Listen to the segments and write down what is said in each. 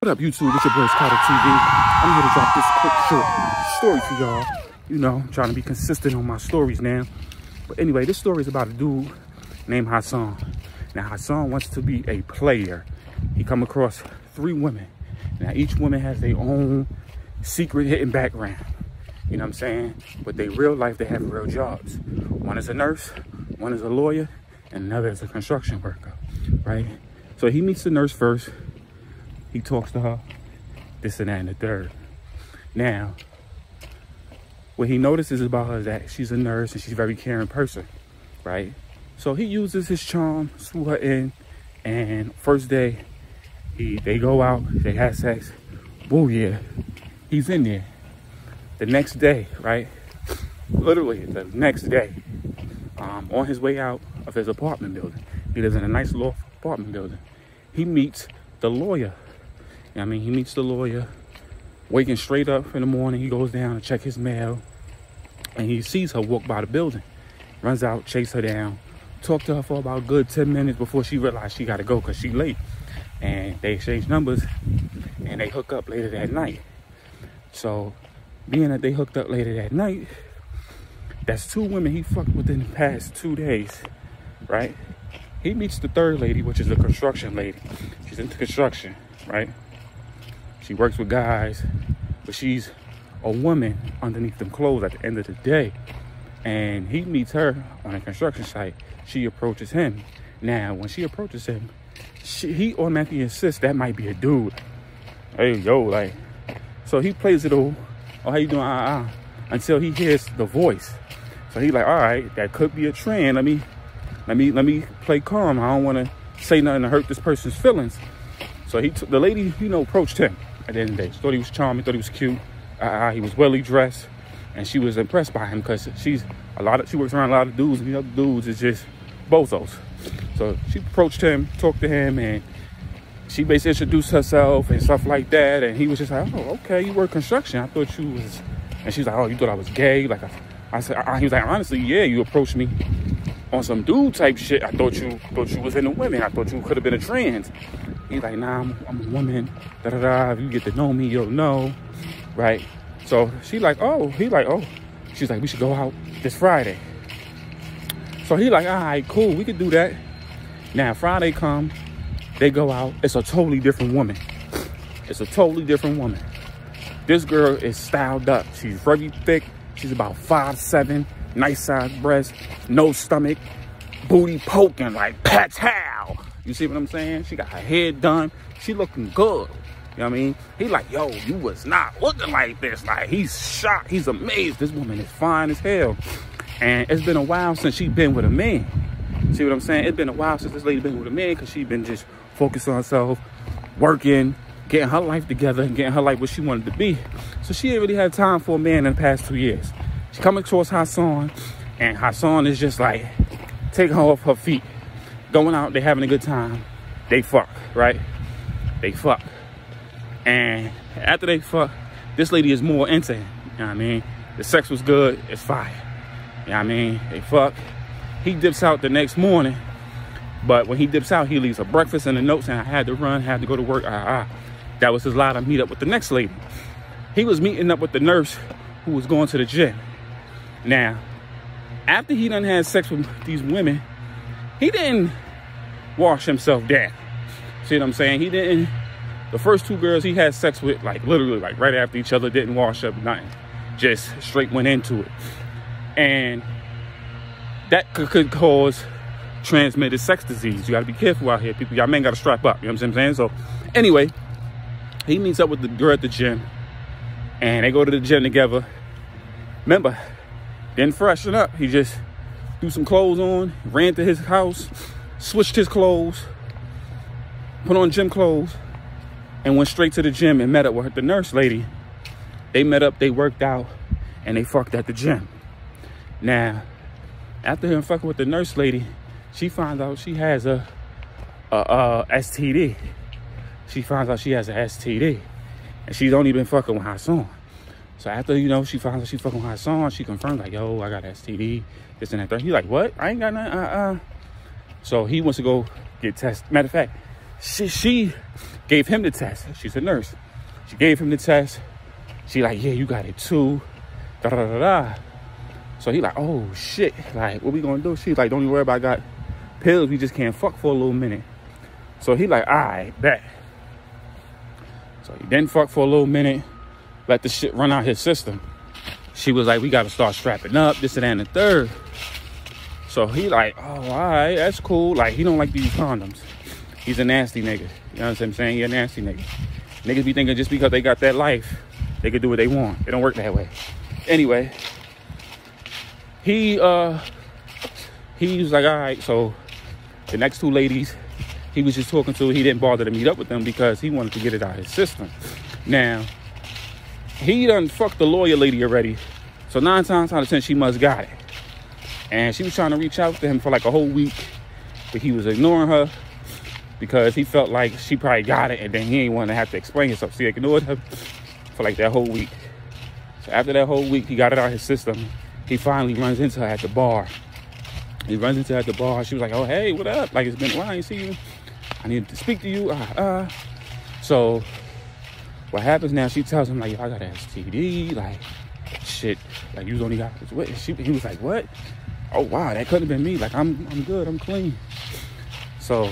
What up, YouTube? It's your boy Carter TV. I'm here to drop this quick short story for y'all. You know, I'm trying to be consistent on my stories now. But anyway, this story is about a dude named Hassan. Now, Hassan wants to be a player. He come across 3 women. Now, each woman has their own secret hidden background. You know what I'm saying? But they real life, they have real jobs. One is a nurse, one is a lawyer, and another is a construction worker, right? So he meets the nurse first. He talks to her, this and that and the third. Now, what he notices about her is that she's a nurse and she's a very caring person, right? So he uses his charm, swoop her in, and first day, they go out, they have sex. Whoa, yeah, he's in there. The next day, right? Literally the next day, on his way out of his apartment building, he lives in a nice loft apartment building, he meets the lawyer. I mean, he meets the lawyer, waking straight up in the morning. He goes down to check his mail, and he sees her walk by the building, runs out, chase her down, talk to her for about a good 10 minutes before she realized she got to go because she late. And they exchange numbers, and they hook up later that night. So, being that they hooked up later that night, that's 2 women he fucked within the past 2 days, right? He meets the third lady, which is a construction lady. She's into construction, right? She works with guys, but she's a woman underneath them clothes at the end of the day. And he meets her on a construction site. She approaches him. Now, when she approaches him, he automatically insists that might be a dude. Hey, yo, like, so he plays it all, oh, how you doing, until he hears the voice. So he like, all right, that could be a trend. Let me play calm. I don't want to say nothing to hurt this person's feelings. So the lady, you know, approached him at the end of the day. She thought he was charming, thought he was cute. He was well dressed, and she was impressed by him because she works around a lot of dudes, and the other dudes is just bozos. So she approached him, talked to him, and she basically introduced herself and stuff like that. And he was just like, oh, okay, you work construction. I thought you was, and she's like, oh, you thought I was gay? Like I said, he was like, honestly, yeah, you approached me on some dude type shit. I thought you was into women. I thought you could have been a trans. He's like, nah, I'm a woman. Da da da. If you get to know me, you'll know, right? So he like, oh. She's like, we should go out this Friday. So he like, all right, cool, we could do that. Now Friday come, they go out. It's a totally different woman. It's a totally different woman. This girl is styled up. She's very thick. She's about 5'7", nice sized breasts, no stomach, booty poking like patow. You see what I'm saying? She got her hair done. She looking good. You know what I mean? He like, yo, you was not looking like this. Like, he's shocked. He's amazed. This woman is fine as hell. And it's been a while since she been with a man. See what I'm saying? It's been a while since this lady been with a man because she been just focused on herself, working, getting her life together, and getting her life what she wanted to be. So she ain't really had time for a man in the past 2 years. She coming towards Hassan, and Hassan is just like, taking her off her feet. Going out, they having a good time. They fuck, right? They fuck. And after they fuck, this lady is more into him. You know what I mean? The sex was good. It's fire. You know what I mean? They fuck. He dips out the next morning. But when he dips out, he leaves a breakfast and a note saying, I had to run, had to go to work. That was his lie to meet up with the next lady. He was meeting up with the nurse who was going to the gym. Now, after he done had sex with these women, he didn't wash himself down. See what I'm saying? He didn't. The first 2 girls he had sex with, like literally like right after each other, didn't wash up, nothing. Just straight went into it. And that could cause transmitted sex disease. You got to be careful out here, people. Y'all men got to strap up. You know what I'm saying? So anyway, he meets up with the girl at the gym, and they go to the gym together. Remember, didn't freshen up. He just threw some clothes on, ran to his house, switched his clothes, put on gym clothes, and went straight to the gym and met up with the nurse lady. They met up, they worked out, and they fucked at the gym. Now, after him fucking with the nurse lady, she finds out she has a STD. She finds out she has a STD, and she's only been fucking with Hassan. So after, you know, she finds out she fucking with Hassan, she confirmed like, yo, I got STD, this and that. He's like, what? I ain't got nothing. So he wants to go get tested. Matter of fact, she gave him the test. She's a nurse. She gave him the test. She like, yeah, you got it too. Da da da da. So he like, oh shit, like what we gonna do? She's like, don't even worry about, I got pills, we just can't fuck for a little minute. So he like, all right, bet. So he didn't fuck for a little minute, let the shit run out his system. She was like, we gotta start strapping up, this and that and the third. So he like, oh, all right, that's cool. Like, he don't like these condoms. He's a nasty nigga. You know what I'm saying? He's a nasty nigga. Niggas be thinking just because they got that life, they can do what they want. It don't work that way. Anyway, he was like, all right. So the next two ladies he was just talking to, he didn't bother to meet up with them because he wanted to get it out of his system. Now, he done fucked the lawyer lady already. So 9 times out of 10, she must got it. And she was trying to reach out to him for like a whole week, but he was ignoring her because he felt like she probably got it, and then he ain't want to have to explain himself. So he ignored her for like that whole week. So after that whole week, he got it out of his system. He finally runs into her at the bar. He runs into her at the bar. She was like, oh, hey, what up? Like, it's been a while, I ain't see you. I need to speak to you. So what happens now, she tells him, like, yo, I got an STD. Like, shit. Like, you only got this. What? He was like, what? Oh, wow, that couldn't have been me. Like, I'm good. I'm clean. So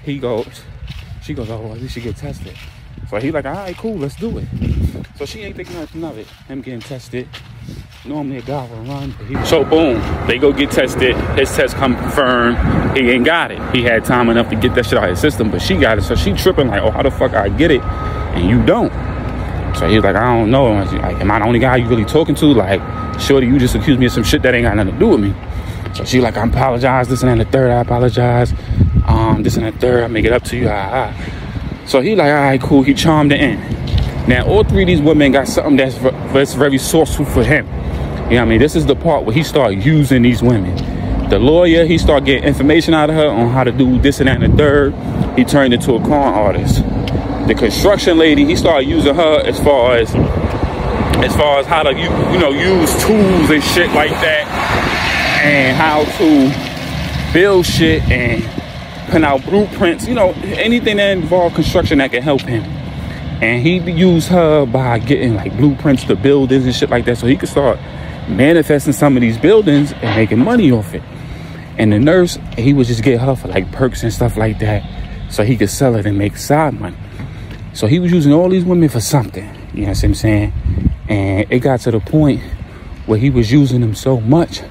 she goes, oh, well, we should get tested. So he like, all right, cool, let's do it. So she ain't thinking nothing of it, him getting tested. Normally a guy will run, but so boom, they go get tested. His test confirmed he ain't got it. He had time enough to get that shit out of his system, but she got it. So she tripping like, oh, how the fuck I get it and you don't? So he was like, I don't know. Like, am I the only guy you really talking to? Like, shorty, you just accused me of some shit that ain't got nothing to do with me. So she like, I apologize, this and that and the third, I apologize. This and that third, I make it up to you. So he like, all right, cool. He charmed it in. Now, all three of these women got something that's very sourceful for him. You know what I mean? This is the part where he started using these women. The lawyer, he started getting information out of her on how to do this and that and the third. He turned into a con artist. The construction lady, he started using her as far as how to use tools and shit like that, and how to build shit and put out blueprints, anything that involved construction that can help him. And he used her by getting like blueprints to buildings and shit like that, so he could start manifesting some of these buildings and making money off it. And the nurse, he would just get her for like perks and stuff like that, so he could sell it and make side money. So he was using all these women for something, you know what I'm saying? And it got to the point where he was using them so much,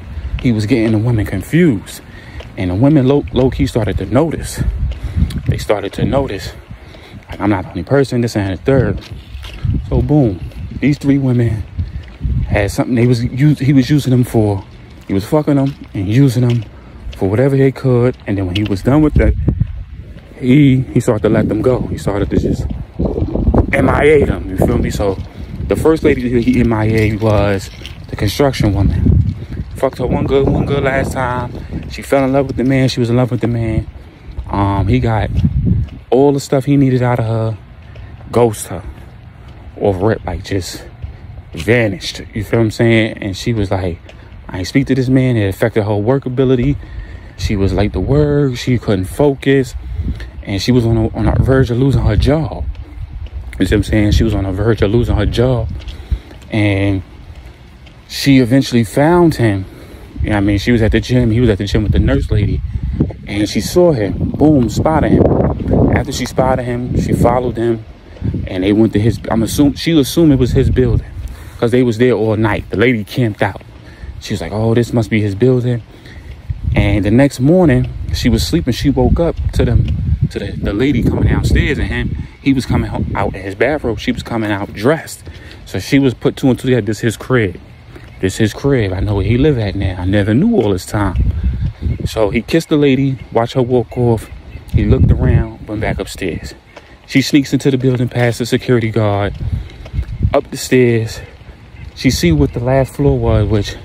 he was getting the women confused. And the women low-key started to notice. They started to notice, like, I'm not the only person, this and the third. So boom, these three women had something he was using them for. He was fucking them and using them for whatever they could. And then when he was done with that, he started to let them go. He started to just MIA them, you feel me? So the first lady he MIA was the construction woman. Fucked her one good last time. She fell in love with the man. She was in love with the man. He got all the stuff he needed out of her, ghost her, or rip, like just vanished. You feel what I'm saying? And she was like, I ain't speak to this man. It affected her workability. She was like the word. She couldn't focus. And she was on the verge of losing her job. You see what I'm saying? She was on the verge of losing her job. And she eventually found him. You know what I mean? She was at the gym. He was at the gym with the nurse lady. And she saw him. Boom, spotted him. After she spotted him, she followed him. And they went to his, she assumed it was his building, because they was there all night. The lady camped out. She was like, oh, this must be his building. And the next morning, she was sleeping. She woke up to the lady coming downstairs, and he was coming out in his bathrobe. She was coming out dressed. So she was put 2 and 2 together. This his crib. This his crib. I know where he live at now. I never knew all this time. So he kissed the lady, watched her walk off. He looked around, went back upstairs. She sneaks into the building past the security guard, up the stairs. She see what the last floor was, which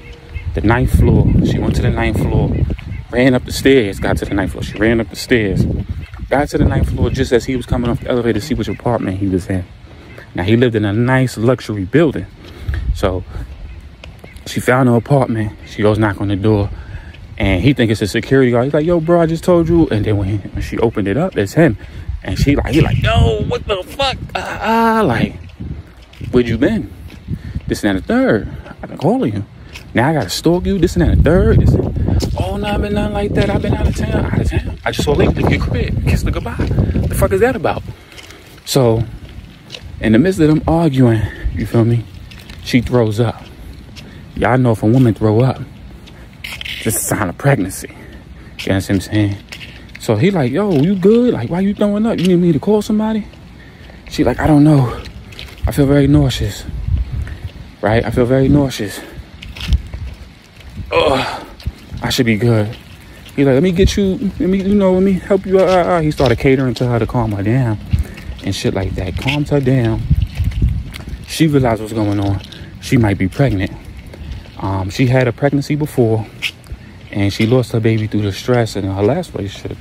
the 9th floor. She went to the 9th floor, ran up the stairs, got to the 9th floor. She ran up the stairs, got to the 9th floor just as he was coming off the elevator to see which apartment he was in. Now, he lived in a nice luxury building. So she found her apartment. She goes knock on the door. And he think it's a security guard. He's like, yo, bro, I just told you. And then when she opened it up, it's him. And he like, yo, what the fuck? Like, where'd you been? This and that and the third. I've been calling you. Now I gotta stalk you. This and that and the third. Oh, no, I've been nothing like that. I've been out of town. I just saw Lady leave your crib. Kissed her goodbye. The fuck is that about? So, in the midst of them arguing, you feel me? She throws up. Y'all know if a woman throw up, it's a sign of pregnancy. You know what I'm saying? So he like, yo, you good? Like, why you throwing up? You need me to call somebody? She like, I don't know. I feel very nauseous. Right? I feel very nauseous. Ugh. I should be good. He like, let me help you out. He started catering to her to calm her down and shit like that. Calmed her down. She realized what's going on. She might be pregnant. She had a pregnancy before, and she lost her baby through the stress in her last relationship.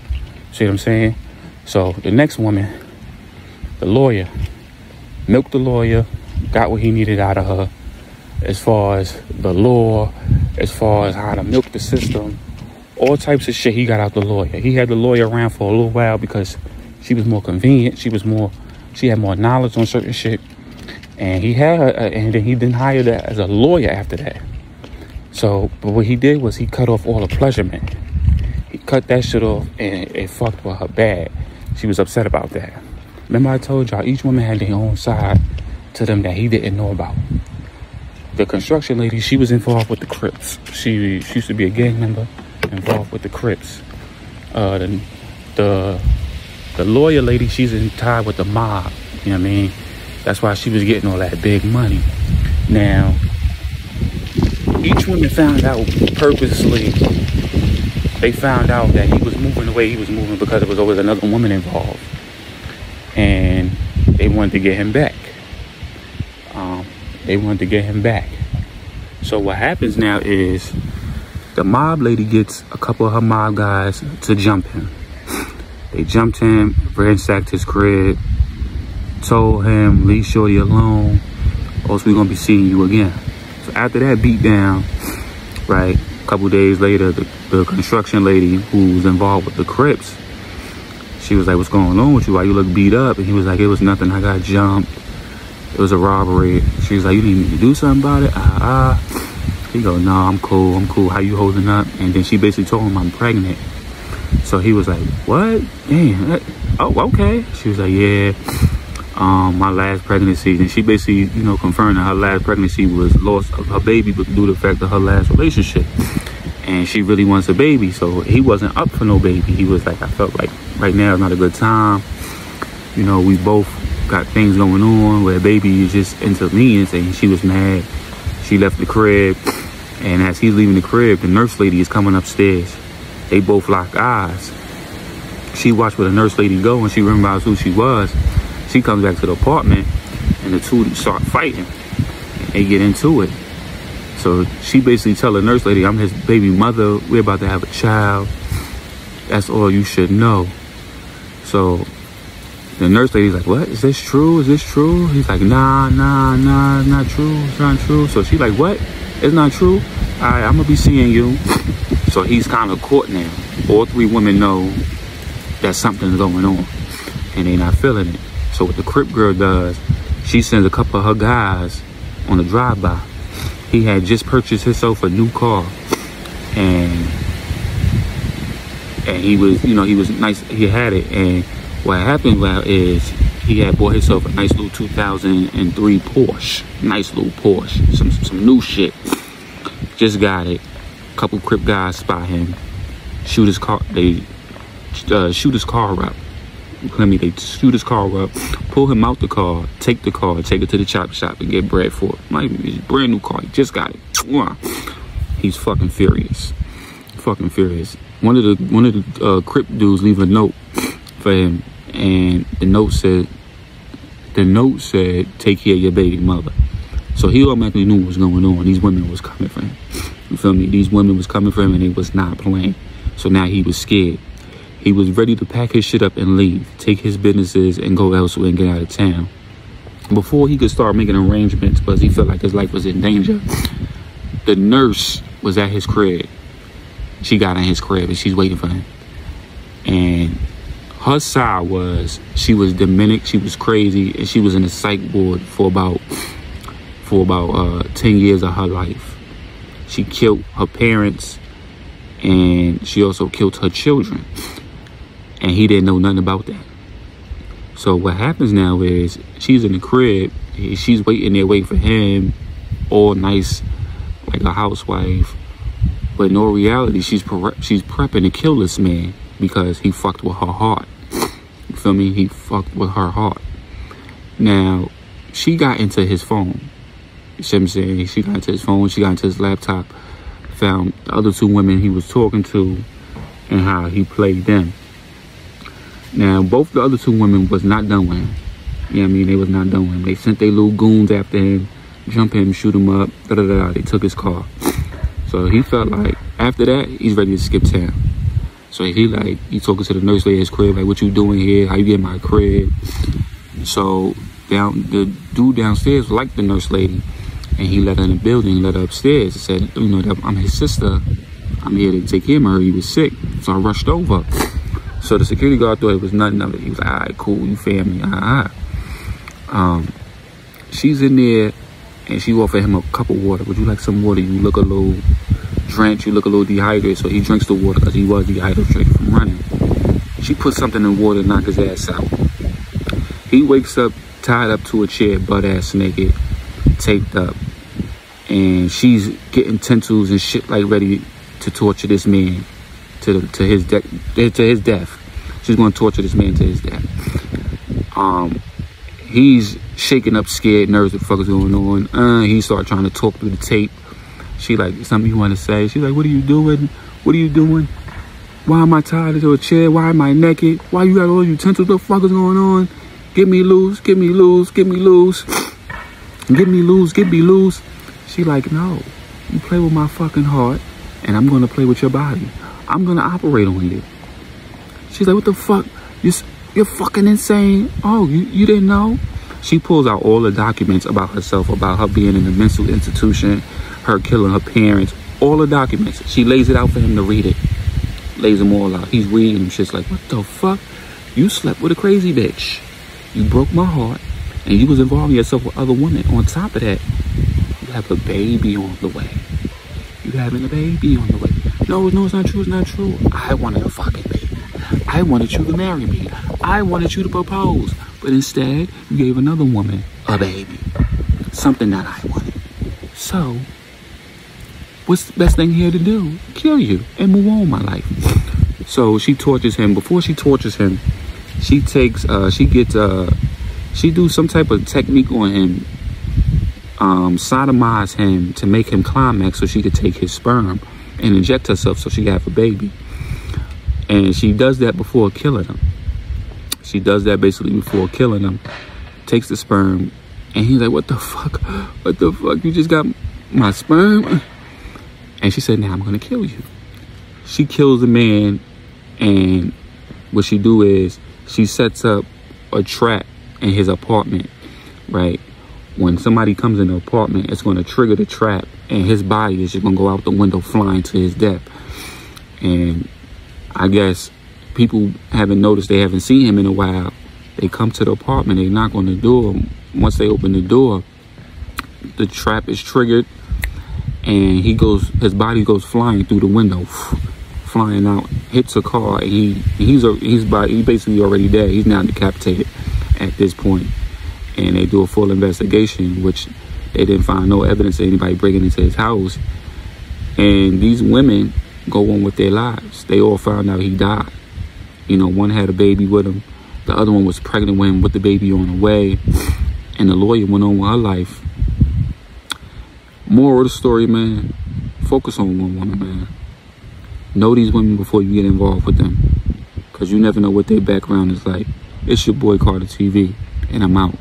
See what I'm saying? So the next woman, the lawyer, milked the lawyer, got what he needed out of her as far as the law, as far as how to milk the system, all types of shit he got out the lawyer. He had the lawyer around for a little while because she was more convenient. She had more knowledge on certain shit. And he had her, and then he didn't hire that as a lawyer after that. So, but what he did was he cut off all the pleasurement. He cut that shit off, and it fucked with her bad. She was upset about that. Remember I told y'all, each woman had their own side to them that he didn't know about. The construction lady, she was involved with the Crips. She used to be a gang member involved with the Crips. The lawyer lady, she's tied with the mob. You know what I mean? That's why she was getting all that big money. Now, each woman found out purposely. They found out that he was moving the way he was moving because there was always another woman involved. And they wanted to get him back. So what happens now is the mob lady gets a couple of her mob guys to jump him. They jumped him, ransacked his crib, told him, leave shorty alone, or else we're gonna be seeing you again. So after that beat down, right, a couple days later, the construction lady who was involved with the Crips, she was like, what's going on with you? Why you look beat up? And he was like, it was nothing, I got jumped. It was a robbery. She was like, you need me to do something about it? He go, no, I'm cool. How you holding up? And then she basically told him I'm pregnant. So he was like, what? Damn. Oh, okay. She was like, yeah. My last pregnancy. And she basically, confirmed that her last pregnancy was loss of her baby, but due to the fact of her last relationship. And she really wants a baby. So he wasn't up for no baby. He was like, I felt like right now is not a good time. We both got things going on where baby is just inconvenience. And she was mad. She left the crib. And as he's leaving the crib, the nurse lady is coming upstairs. They both locked eyes. She watched where the nurse lady go and she realized who she was. She comes back to the apartment and the two start fighting. They get into it. So she basically tell the nurse lady, I'm his baby mother. We're about to have a child. That's all you should know. So the nurse lady's like, what? Is this true? Is this true? He's like, nah, it's not true. It's not true. So she's like, what? It's not true? All right, I'm going to be seeing you. So he's kind of caught now. All three women know that something's going on. And they not feeling it. So what the Crip girl does, she sends a couple of her guys on a drive-by. He had just purchased himself a new car. And he was, he was nice. He had it. And what happened is he had bought himself a nice little 2003 Porsche. Nice little Porsche. Some new shit. Just got it. A couple Crip guys spot him. Shoot his car. They shoot his car up. They shoot his car up. Pull him out the car. Take it to the chop shop and get bread for it. It's a brand new car. He just got it. He's fucking furious. One of the Crip dudes leave a note for him. And the note said, take care of your baby mother. So he automatically knew what was going on. These women was coming for him. You feel me? These women was coming for him and they was not playing. So now he was scared. He was ready to pack his shit up and leave. Take his businesses and go elsewhere and get out of town. Before he could start making arrangements because he felt like his life was in danger, the nurse was at his crib. she got in his crib and she's waiting for him. And her side was, she was demonic, she was crazy, and she was in a psych ward for about 10 years of her life. She killed her parents, and she also killed her children. And he didn't know nothing about that. So what happens now is, she's in the crib, she's waiting there waiting for him, all nice, like a housewife. But in all reality, she's prepping to kill this man because he fucked with her heart. You feel me? He fucked with her heart. Now, she got into his phone. You see what I'm saying? She got into his phone, she got into his laptop, found the other two women he was talking to and how he played them. Now, both the other two women was not done with him. You know what I mean? They was not done with him. They sent their little goons after him, jump him, shoot him up, da-da-da-da. They took his car. So he felt like, after that, he's ready to skip town. So he talking to the nurse lady at his crib, like, what you doing here? How you get in my crib? So the dude downstairs liked the nurse lady, and he let her in the building, let her upstairs, and said, you know, that I'm his sister. I'm here to take care of her. He was sick. So I rushed over. So the security guard thought it was nothing of it. He was like, all right, cool, you family, she's in there, and she offered him a cup of water. Would you like some water? You look a little drenched, you look a little dehydrated. So he drinks the water because he was dehydrated from running. She put something in the water to knock his ass out. He wakes up tied up to a chair, butt ass naked, taped up, and she's getting tentacles and shit like ready to torture this man to his death. She's going to torture this man to his death. He's shaking up, scared, nervous. What the fuck is going on? He started trying to talk through the tape. She like, something you want to say? She's like, what are you doing? What are you doing? Why am I tied to a chair? Why am I naked? Why you got all your utensils? What the fuck is going on? Get me loose, get me loose, get me loose. Get me loose, get me loose. She like, no, you play with my fucking heart, and I'm going to play with your body. I'm going to operate on you. She's like, what the fuck? You're fucking insane. Oh, you didn't know? She pulls out all the documents about herself, about her being in a mental institution, her killing her parents, all the documents. She lays it out for him to read it. Lays them all out. He's reading them. She's like, what the fuck? You slept with a crazy bitch. You broke my heart, and you was involving yourself with other women. On top of that, you have a baby on the way. You having a baby on the way. No, it's not true. It's not true. I wanted a fucking baby. I wanted you to marry me. I wanted you to propose. But instead, you gave another woman a baby. Something that I wanted. So, what's the best thing here to do? Kill you and move on with my life. So she tortures him. Before she tortures him, she takes, she do some type of technique on him, sodomize him to make him climax so she could take his sperm and inject herself so she could have a baby. And she does that before killing him. She does that basically before killing him. Takes the sperm, and he's like, what the fuck? What the fuck? You just got my sperm? And she said, now I'm gonna kill you. She kills the man, and what she do is she sets up a trap in his apartment, right? When somebody comes in the apartment, it's gonna trigger the trap, and his body is just gonna go out the window flying to his death. And I guess people haven't noticed, they haven't seen him in a while. They come to the apartment, they knock on the door. Once they open the door, the trap is triggered, and his body goes flying through the window, flying out, hits a car, and he's basically already dead. He's now decapitated at this point. And they do a full investigation, which they didn't find no evidence of anybody breaking into his house. And these women go on with their lives. They all found out he died. You know, one had a baby with him. The other one was pregnant with him with the baby on the way. And the lawyer went on with her life. Moral of the story, man, focus on one woman, man. Know these women before you get involved with them, because you never know what their background is like. It's your boy Carter TV, and I'm out.